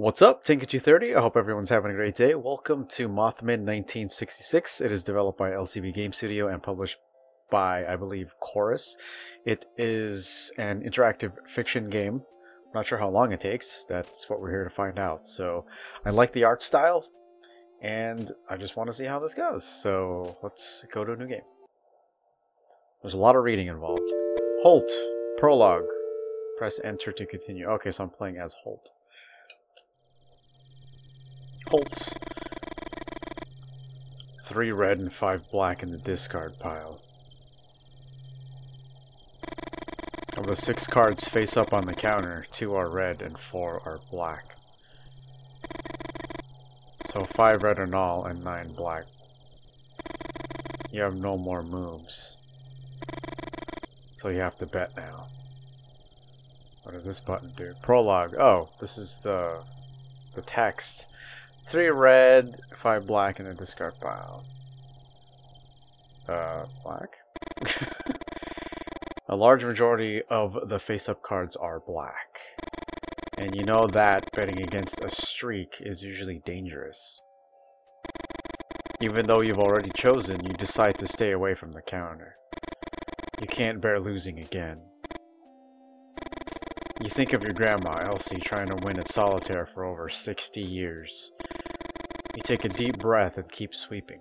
What's up, Tengu230? I hope everyone's having a great day. Welcome to Mothmen 1966. It is developed by LCB Game Studio and published by, I believe, Chorus. It is an interactive fiction game. I'm not sure how long it takes. That's what we're here to find out. So I like the art style, and I just want to see how this goes. So let's go to a new game. There's a lot of reading involved. Holt. Prologue. Press enter to continue. Okay, so I'm playing as Holt. Holtz. 3 red and 5 black in the discard pile. Of the 6 cards face up on the counter, 2 are red and 4 are black. So 5 red in all and 9 black. You have no more moves. So you have to bet now. What does this button do? Prologue. Oh, this is the text. 3 red, 5 black in the discard pile. Black? A large majority of the face-up cards are black. And you know that betting against a streak is usually dangerous. Even though you've already chosen, you decide to stay away from the counter. You can't bear losing again. You think of your grandma, Elsie, trying to win at solitaire for over 60 years. You take a deep breath and keep sweeping.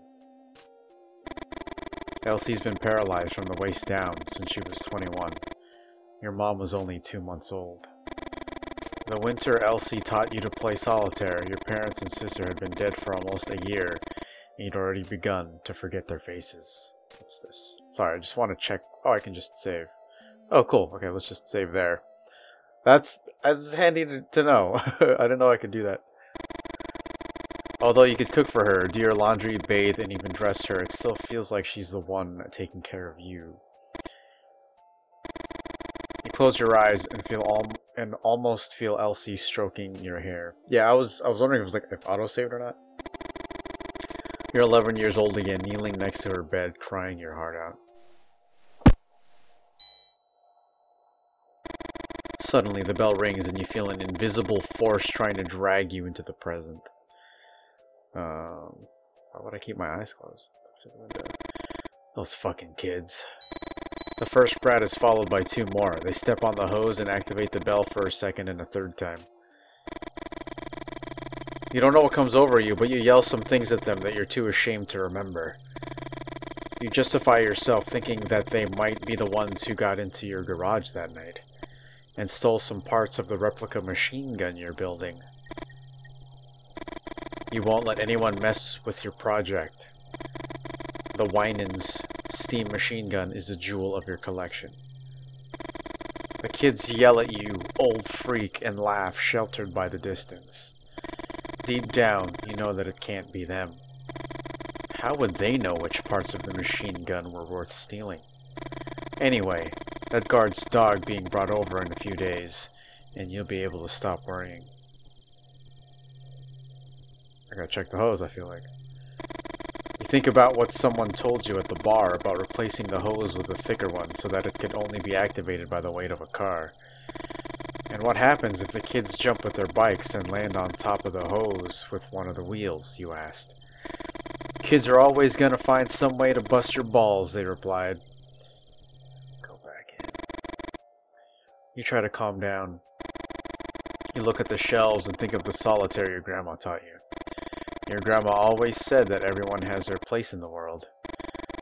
Elsie's been paralyzed from the waist down since she was 21. Your mom was only 2 months old. The winter Elsie taught you to play solitaire, your parents and sister had been dead for almost a year, and you'd already begun to forget their faces. What's this? Sorry, I just want to check. Oh, I can just save. Oh, cool. Okay, let's just save there. That's handy to know. I didn't know I could do that. Although you could cook for her, do your laundry, bathe, and even dress her, it still feels like she's the one taking care of you. You close your eyes and almost feel Elsie stroking your hair. Yeah, I was wondering if it was like if auto saved or not. You're 11 years old again, kneeling next to her bed, crying your heart out. Suddenly, the bell rings and you feel an invisible force trying to drag you into the present. Why would I keep my eyes closed? Those fucking kids. The first brat is followed by 2 more. They step on the hose and activate the bell for a second and a 3rd time. You don't know what comes over you, but you yell some things at them that you're too ashamed to remember. You justify yourself thinking that they might be the ones who got into your garage that night and stole some parts of the replica machine gun you're building. You won't let anyone mess with your project. The Winans steam machine gun is a jewel of your collection. The kids yell at you, old freak, and laugh, sheltered by the distance. Deep down, you know that it can't be them. How would they know which parts of the machine gun were worth stealing? Anyway, that guard's dog being brought over in a few days, and you'll be able to stop worrying. I gotta check the hose, I feel like. You think about what someone told you at the bar about replacing the hose with a thicker one so that it could only be activated by the weight of a car. And what happens if the kids jump with their bikes and land on top of the hose with one of the wheels, you asked. Kids are always gonna find some way to bust your balls, they replied. Go back in. You try to calm down. You look at the shelves and think of the solitaire your grandma taught you. Your grandma always said that everyone has their place in the world,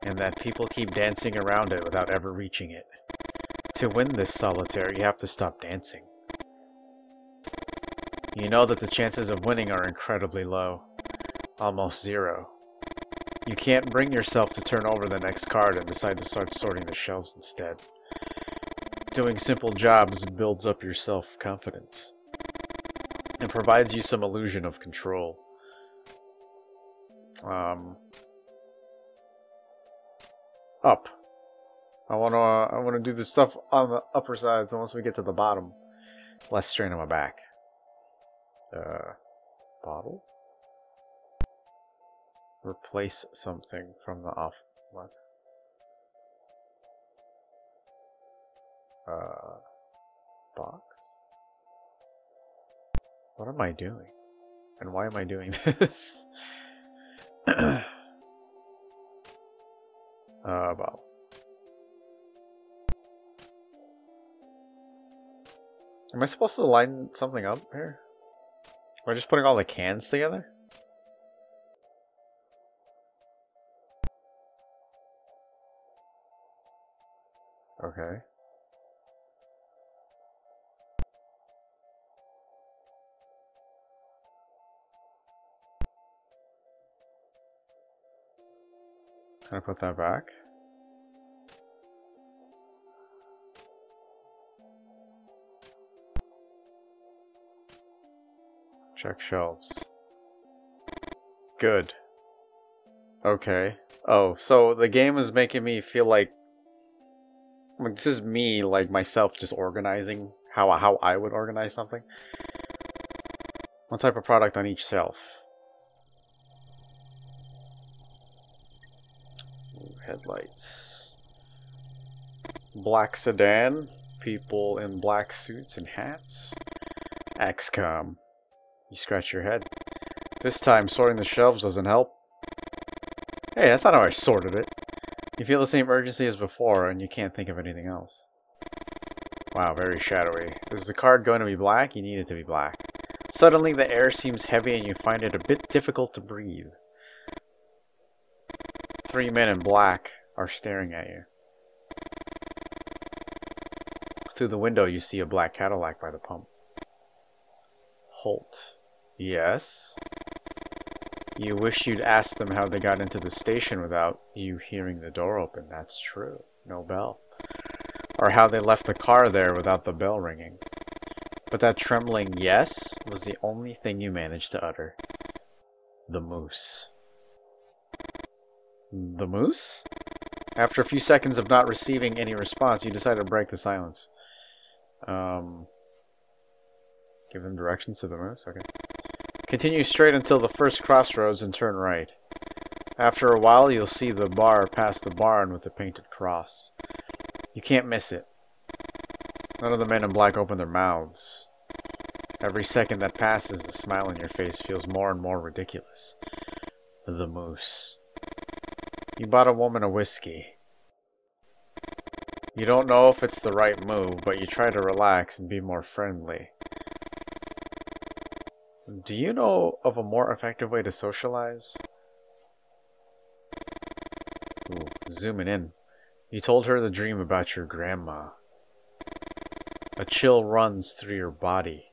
and that people keep dancing around it without ever reaching it. To win this solitaire, you have to stop dancing. You know that the chances of winning are incredibly low, almost 0. You can't bring yourself to turn over the next card and decide to start sorting the shelves instead. Doing simple jobs builds up your self-confidence and provides you some illusion of control. Up. I wanna do the stuff on the upper side, so once we get to the bottom, less strain on my back. Bottle? Replace something from the off. What? Box? What am I doing? And why am I doing this? Well. Am I supposed to line something up here? Am I just putting all the cans together? Okay. Can I put that back? Check shelves. Good. Okay. Oh, so the game is making me feel like this is me, like myself, just organizing how I would organize something. One type of product on each shelf. Ooh, headlights. Black sedan. People in black suits and hats. XCOM. You scratch your head. This time, sorting the shelves doesn't help. Hey, that's not how I sorted it. You feel the same urgency as before, and you can't think of anything else. Wow, very shadowy. Is the card going to be black? You need it to be black. Suddenly, the air seems heavy, and you find it a bit difficult to breathe. 3 men in black are staring at you. Through the window, you see a black Cadillac by the pump. Holt. Yes? You wish you'd asked them how they got into the station without you hearing the door open. That's true. No bell. Or how they left the car there without the bell ringing. But that trembling yes was the only thing you managed to utter. The moose. The moose? After a few seconds of not receiving any response, you decide to break the silence. Give them directions to the moose? Okay. Continue straight until the first crossroads and turn right. After a while, you'll see the bar past the barn with the painted cross. You can't miss it. None of the men in black open their mouths. Every second that passes, the smile on your face feels more and more ridiculous. The moose. You bought a woman a whiskey. You don't know if it's the right move, but you try to relax and be more friendly. Do you know of a more effective way to socialize? Ooh, zooming in. You told her the dream about your grandma. A chill runs through your body.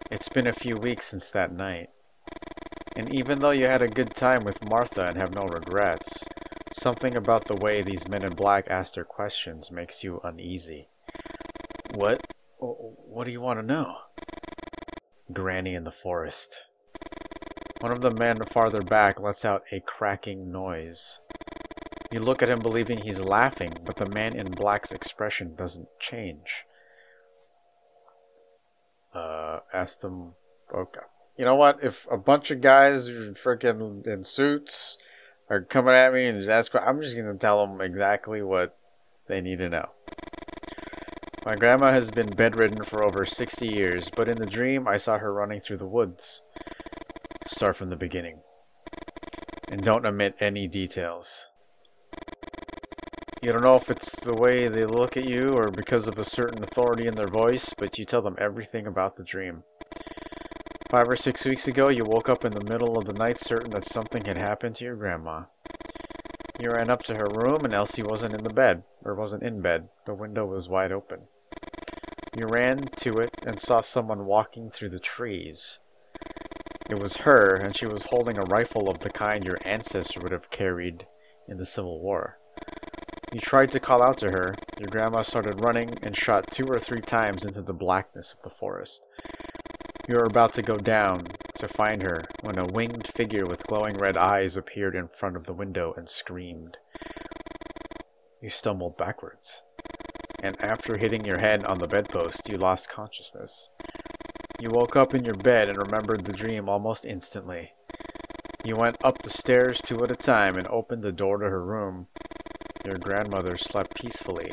It's been a few weeks since that night. And even though you had a good time with Martha and have no regrets, something about the way these men in black ask their questions makes you uneasy. What do you want to know? Granny in the forest. One of the men farther back lets out a cracking noise. You look at him believing he's laughing, but the man in black's expression doesn't change. Asked him, okay. You know what? If a bunch of guys freaking in suits are coming at me and just ask, I'm just going to tell them exactly what they need to know. My grandma has been bedridden for over 60 years, but in the dream I saw her running through the woods. Start from the beginning. And don't omit any details. You don't know if it's the way they look at you or because of a certain authority in their voice, but you tell them everything about the dream. 5 or 6 weeks ago, you woke up in the middle of the night certain that something had happened to your grandma. You ran up to her room and Elsie wasn't in bed. The window was wide open. You ran to it and saw someone walking through the trees. It was her, and she was holding a rifle of the kind your ancestor would have carried in the Civil War. You tried to call out to her. Your grandma started running and shot 2 or 3 times into the blackness of the forest. You were about to go down to find her when a winged figure with glowing red eyes appeared in front of the window and screamed. You stumbled backwards, and after hitting your head on the bedpost, you lost consciousness. You woke up in your bed and remembered the dream almost instantly. You went up the stairs 2 at a time and opened the door to her room. Your grandmother slept peacefully.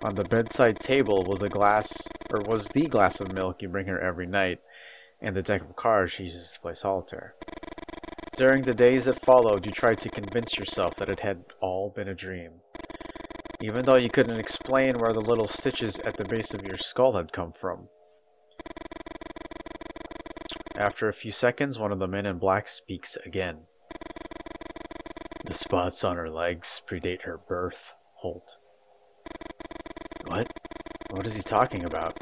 On the bedside table was the glass of milk you bring her every night, and the deck of cards she uses to play solitaire. During the days that followed, you tried to convince yourself that it had all been a dream, even though you couldn't explain where the little stitches at the base of your skull had come from. After a few seconds, one of the men in black speaks again. The spots on her legs predate her birth, Holt. What? What is he talking about?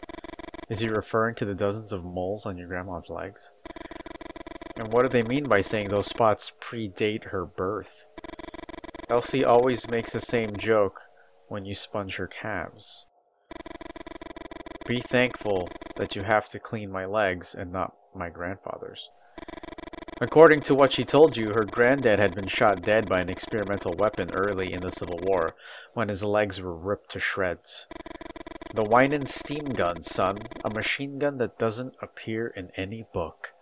Is he referring to the dozens of moles on your grandma's legs? And what do they mean by saying those spots predate her birth? Elsie always makes the same joke when you sponge her calves. Be thankful that you have to clean my legs and not my grandfather's. According to what she told you, her granddad had been shot dead by an experimental weapon early in the Civil War, when his legs were ripped to shreds. The Winan steam gun, son, a machine gun that doesn't appear in any book.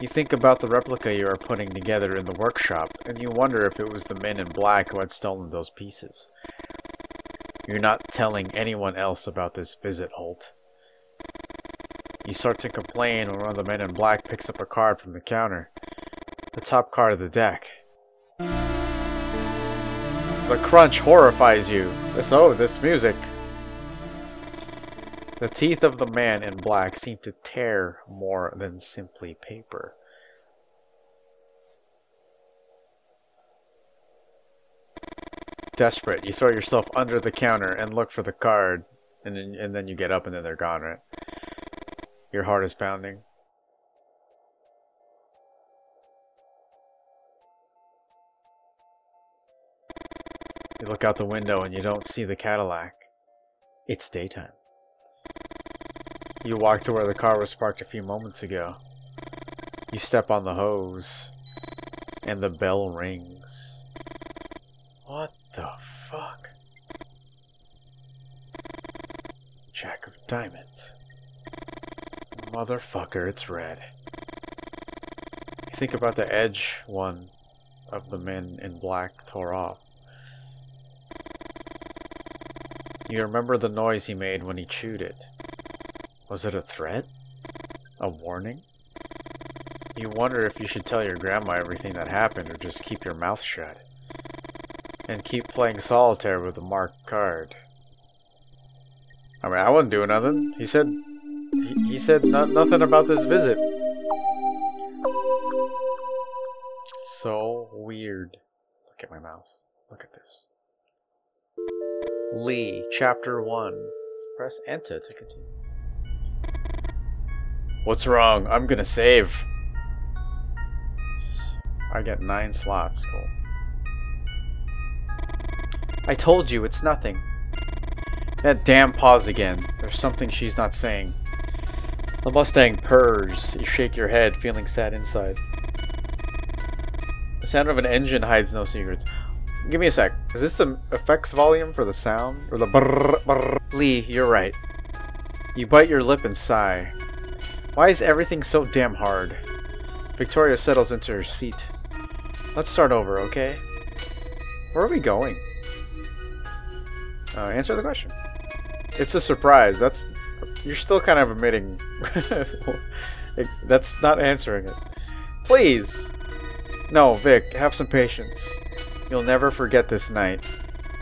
You think about the replica you are putting together in the workshop, and you wonder if it was the men in black who had stolen those pieces. You're not telling anyone else about this visit, Holt. You start to complain when one of the men in black picks up a card from the counter. The top card of the deck. The crunch horrifies you. This music. The teeth of the man in black seem to tear more than simply paper. Desperate, you throw yourself under the counter and look for the card, and then you get up and then they're gone, right? Your heart is pounding. You look out the window and you don't see the Cadillac. It's daytime. You walk to where the car was parked a few moments ago. You step on the hose, and the bell rings. What the fuck? Jack of diamonds. Motherfucker, it's red. You think about the edge one of the men in black tore off. You remember the noise he made when he chewed it. Was it a threat? A warning? You wonder if you should tell your grandma everything that happened or just keep your mouth shut. And keep playing solitaire with a marked card. I mean, I wasn't doing nothing. He said nothing about this visit. So weird. Look at my mouse. Look at this. Lee, Chapter 1. Press Enter to continue. What's wrong? I'm gonna save. I get 9 slots. Cool. I told you, it's nothing. That damn pause again. There's something she's not saying. The Mustang purrs. You shake your head, feeling sad inside. The sound of an engine hides no secrets. Give me a sec. Is this the effects volume for the sound? Or the brrr, brrr? Lee, you're right. You bite your lip and sigh. Why is everything so damn hard? Victoria settles into her seat. Let's start over, okay? Where are we going? Answer the question. It's a surprise. You're still kind of admitting. That's not answering it. Please! No, Vic, have some patience. You'll never forget this night.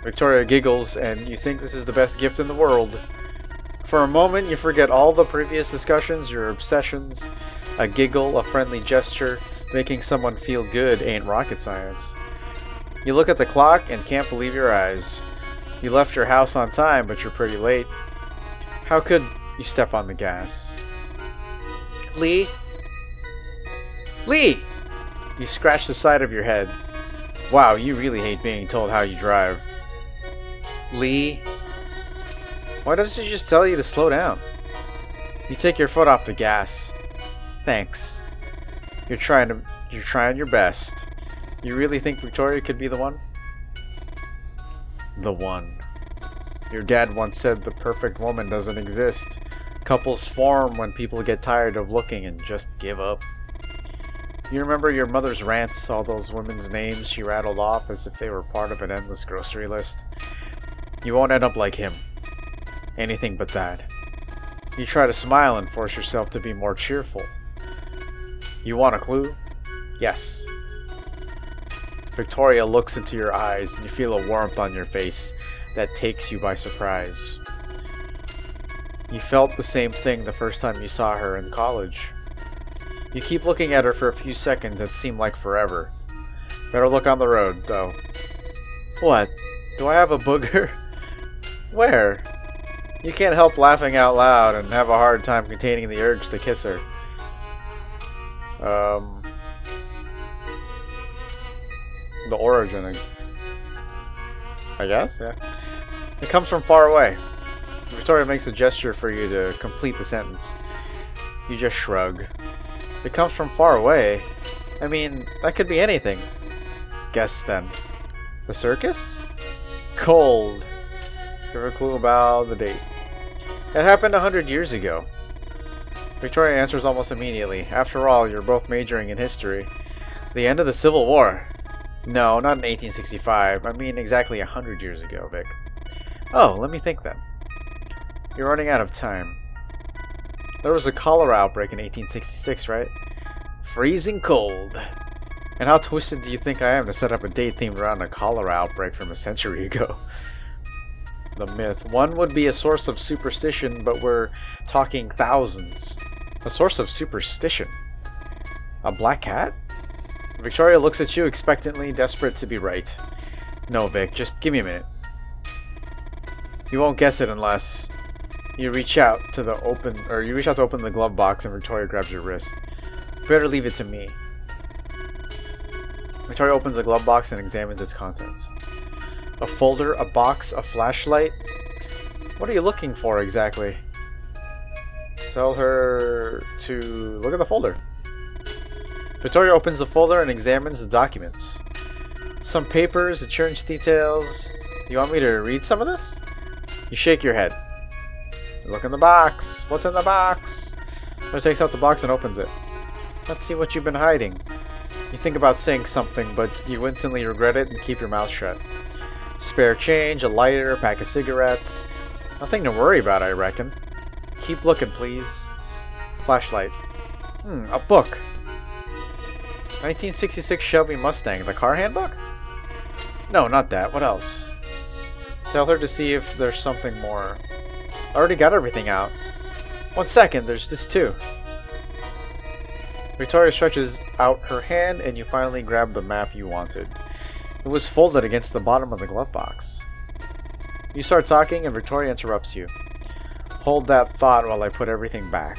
Victoria giggles, and you think this is the best gift in the world. For a moment, you forget all the previous discussions, your obsessions. A giggle, a friendly gesture, making someone feel good ain't rocket science. You look at the clock and can't believe your eyes. You left your house on time, but you're pretty late. How could you step on the gas? Lee? Lee! You scratch the side of your head. Wow, you really hate being told how you drive. Lee? Why doesn't she just tell you to slow down? You take your foot off the gas. Thanks. You're trying your best. You really think Victoria could be the one? The one. Your dad once said the perfect woman doesn't exist. Couples form when people get tired of looking and just give up. You remember your mother's rants, all those women's names she rattled off as if they were part of an endless grocery list? You won't end up like him. Anything but that. You try to smile and force yourself to be more cheerful. You want a clue? Yes. Victoria looks into your eyes and you feel a warmth on your face that takes you by surprise. You felt the same thing the first time you saw her in college. You keep looking at her for a few seconds that seem like forever. Better look on the road, though. What? Do I have a booger? Where? You can't help laughing out loud and have a hard time containing the urge to kiss her. The origin, I guess, yeah. It comes from far away. Victoria makes a gesture for you to complete the sentence. You just shrug. It comes from far away? I mean, that could be anything. Guess then. The circus? Cold. Give a clue about the date. It happened 100 years ago. Victoria answers almost immediately. After all, you're both majoring in history. The end of the Civil War. No, not in 1865. I mean exactly 100 years ago, Vic. Oh, let me think then. You're running out of time. There was a cholera outbreak in 1866, right? Freezing cold. And how twisted do you think I am to set up a date themed around a cholera outbreak from a century ago? The myth. One would be a source of superstition, but we're talking thousands. A source of superstition? A black cat? Victoria looks at you expectantly, desperate to be right. No, Vic, just give me a minute. You won't guess it unless you reach out to open the glove box and Victoria grabs your wrist. Better leave it to me. Victoria opens the glove box and examines its contents. A folder, a box, a flashlight. What are you looking for exactly? Tell her to look at the folder. Victoria opens the folder and examines the documents. Some papers, insurance details. You want me to read some of this? You shake your head. Look in the box. What's in the box? Victoria takes out the box and opens it. Let's see what you've been hiding. You think about saying something, but you instantly regret it and keep your mouth shut. Spare change, a lighter, a pack of cigarettes. Nothing to worry about, I reckon. Keep looking, please. Flashlight. A book. 1966 Shelby Mustang, the car handbook? No, not that. What else? Tell her to see if there's something more. I already got everything out. 1 second, there's this too. Victoria stretches out her hand and you finally grab the map you wanted. It was folded against the bottom of the glove box. You start talking and Victoria interrupts you. Hold that thought while I put everything back.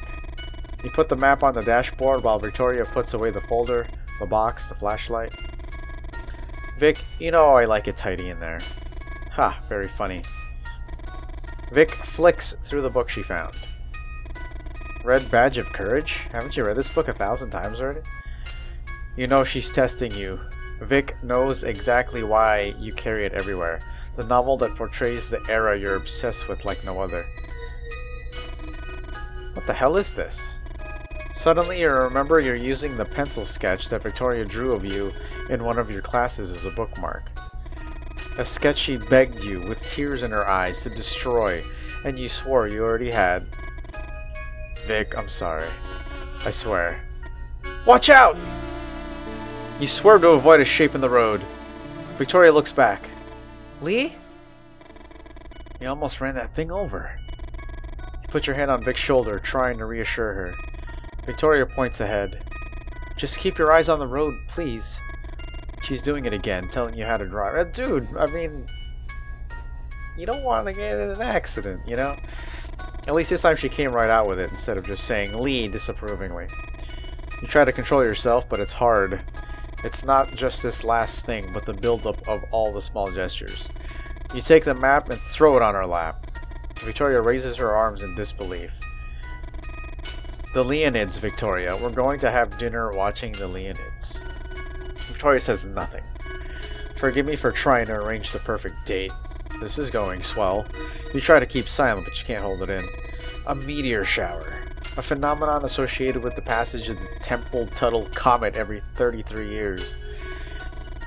You put the map on the dashboard while Victoria puts away the folder, the box, the flashlight. Vic, you know I like it tidy in there. Ha, very funny. Vic flicks through the book she found. Red Badge of Courage? Haven't you read this book 1,000 times already? You know she's testing you. Vic knows exactly why you carry it everywhere. The novel that portrays the era you're obsessed with like no other. What the hell is this? Suddenly you remember you're using the pencil sketch that Victoria drew of you in one of your classes as a bookmark. A sketch she begged you, with tears in her eyes, to destroy, and you swore you already had. Vic, I'm sorry. I swear. Watch out! You swerve to avoid a shape in the road. Victoria looks back. Lee? You almost ran that thing over. You put your hand on Vic's shoulder, trying to reassure her. Victoria points ahead. Just keep your eyes on the road, please. She's doing it again, telling you how to drive. Dude, I mean, you don't want to get in an accident, you know? At least this time she came right out with it, instead of just saying Lee disapprovingly. You try to control yourself, but it's hard. It's not just this last thing, but the buildup of all the small gestures. You take the map and throw it on her lap. Victoria raises her arms in disbelief. The Leonids, Victoria. We're going to have dinner watching the Leonids. Victoria says nothing. Forgive me for trying to arrange the perfect date. This is going swell. You try to keep silent, but you can't hold it in. A meteor shower. A phenomenon associated with the passage of the Temple-Tuttle Comet every 33 years.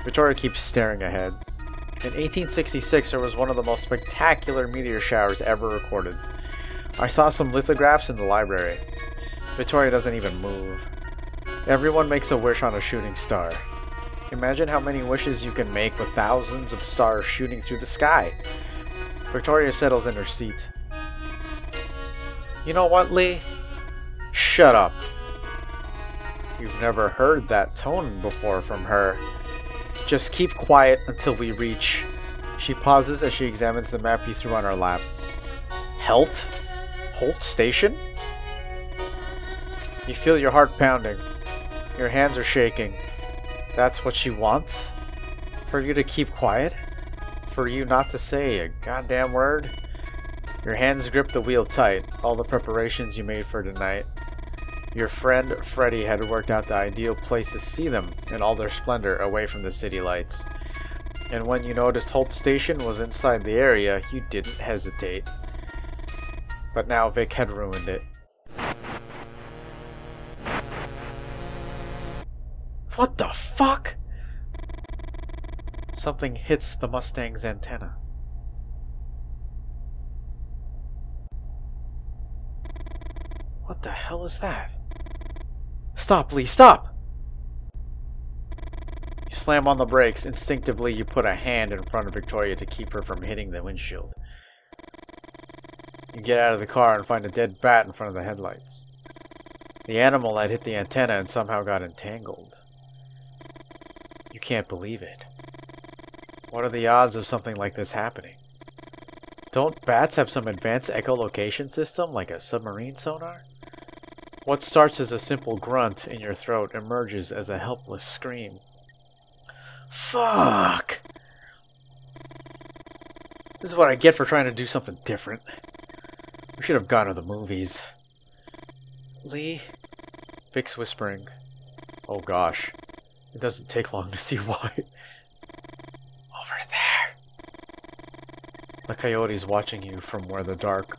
Victoria keeps staring ahead. In 1866, there was one of the most spectacular meteor showers ever recorded. I saw some lithographs in the library. Victoria doesn't even move. Everyone makes a wish on a shooting star. Imagine how many wishes you can make with thousands of stars shooting through the sky. Victoria settles in her seat. You know what, Lee? Shut up. You've never heard that tone before from her. Just keep quiet until we reach. She pauses as she examines the map you threw on her lap. Holt Station? You feel your heart pounding. Your hands are shaking. That's what she wants? For you to keep quiet? For you not to say a goddamn word? Your hands grip the wheel tight, all the preparations you made for tonight. Your friend Freddy had worked out the ideal place to see them in all their splendor away from the city lights. And when you noticed Holt Station was inside the area, you didn't hesitate. But now Vic had ruined it. What the fuck? Something hits the Mustang's antenna. What the hell is that? Stop, Lee, stop! You slam on the brakes. Instinctively, you put a hand in front of Victoria to keep her from hitting the windshield. You get out of the car and find a dead bat in front of the headlights. The animal had hit the antenna and somehow got entangled. You can't believe it. What are the odds of something like this happening? Don't bats have some advanced echolocation system like a submarine sonar? What starts as a simple grunt in your throat emerges as a helpless scream. Fuck! This is what I get for trying to do something different. We should have gone to the movies. Lee? Vic's whispering. Oh gosh. It doesn't take long to see why. Over there. The coyote's watching you from where the dark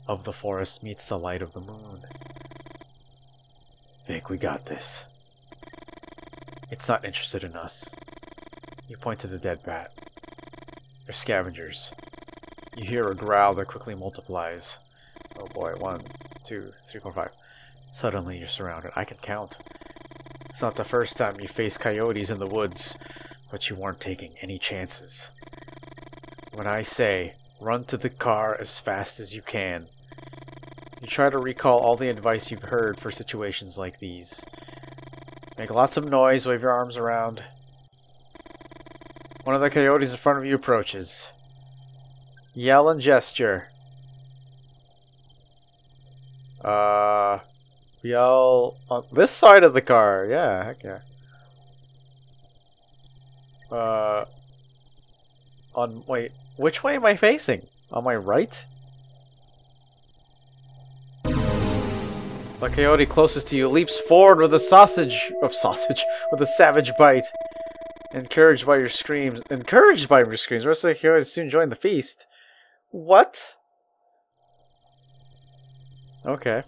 of the forest meets the light of the moon. Vic, we got this. It's not interested in us. You point to the dead bat. They're scavengers. You hear a growl that quickly multiplies. Oh boy, 1, 2, 3, 4, 5. Suddenly you're surrounded. I can count. It's not the first time you face coyotes in the woods, but you weren't taking any chances. When I say, run to the car as fast as you can, you try to recall all the advice you've heard for situations like these. Make lots of noise, wave your arms around. One of the coyotes in front of you approaches. Yell and gesture. Yell on this side of the car. Yeah, heck yeah. Wait, which way am I facing? On my right? The coyote closest to you leaps forward with a with a savage bite. Encouraged by your screams, the rest of the coyotes soon join the feast. What? Okay.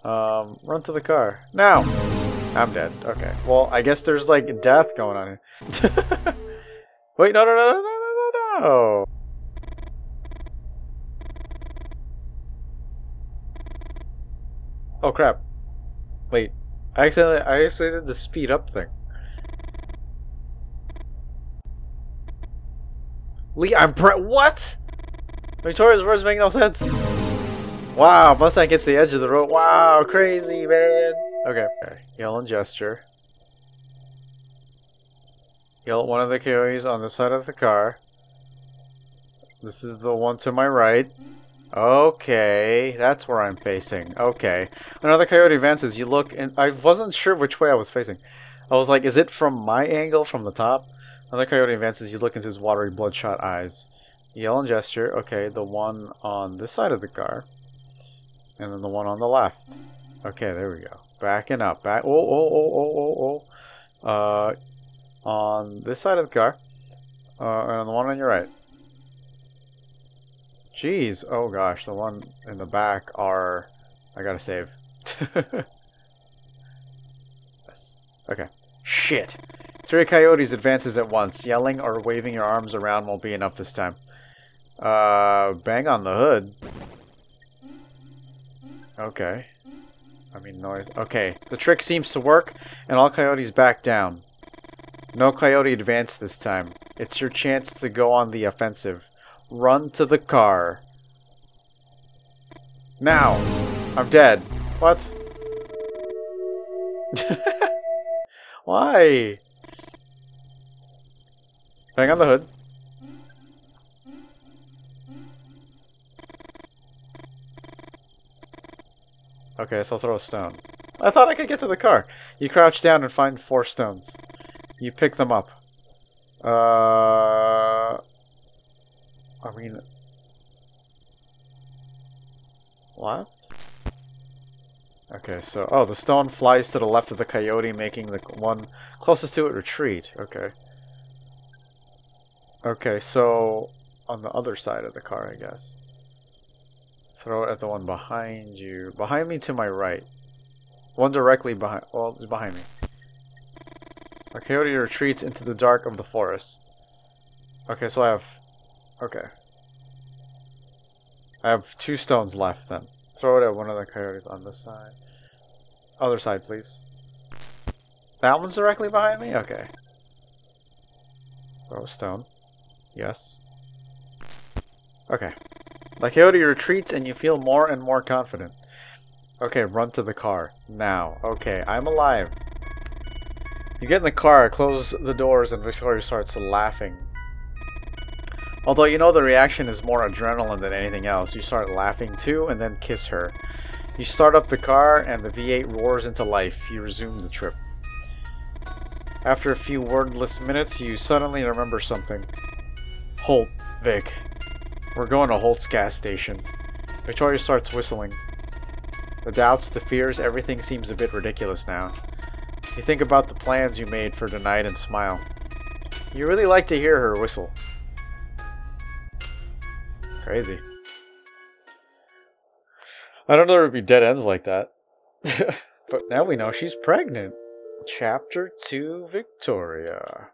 Run to the car. Now! I'm dead. Okay. Well, I guess there's like death going on here. Wait, no. Oh crap. Wait. I actually did the speed up thing. Lee, what? Victoria's words make no sense. Wow, Mustang gets the edge of the road. Wow, crazy, man. Okay. Yell and gesture. Yell at one of the coyotes on the side of the car. This is the one to my right. Okay, that's where I'm facing. Okay. Another coyote advances. You look, and I wasn't sure which way I was facing. I was like, is it from my angle, from the top? Another coyote advances. You look into his watery, bloodshot eyes. Yell and gesture. Okay, the one on this side of the car. And then the one on the left. Okay, there we go. Backing up. On this side of the car. And on the one on your right. Jeez. Oh gosh, the one in the back are... I gotta save. Yes. Okay. Shit. 3 coyotes advances at once. Yelling or waving your arms around won't be enough this time. Bang on the hood. Okay. I mean, noise. Okay. The trick seems to work, and all coyotes back down. No coyote advanced this time. It's your chance to go on the offensive. Run to the car. Now. I'm dead. What? Why? Bang on the hood. Okay, so I'll throw a stone. I thought I could get to the car. You crouch down and find 4 stones. You pick them up. I mean... What? Okay, so... Oh, the stone flies to the left of the coyote, making the one closest to it retreat. Okay. Okay, so... On the other side of the car, I guess. Throw it at the one behind you. Behind me to my right. One directly behind... Well, it's behind me. A coyote retreats into the dark of the forest. Okay, so I have... Okay. I have 2 stones left, then. Throw it at one of the coyotes on this side. Other side, please. That one's directly behind me? Okay. Throw a stone. Yes. Okay. The coyote retreats and you feel more and more confident. Okay, run to the car. Now. Okay, I'm alive. You get in the car, close the doors, and Victoria starts laughing. Although you know the reaction is more adrenaline than anything else, you start laughing too and then kiss her. You start up the car and the V8 roars into life. You resume the trip. After a few wordless minutes, you suddenly remember something. Holt, Vic. We're going to Holt's gas station. Victoria starts whistling. The doubts, the fears, everything seems a bit ridiculous now. You think about the plans you made for tonight and smile. You really like to hear her whistle. Crazy. I don't know there would be dead ends like that. But now we know she's pregnant. Chapter 2, Victoria.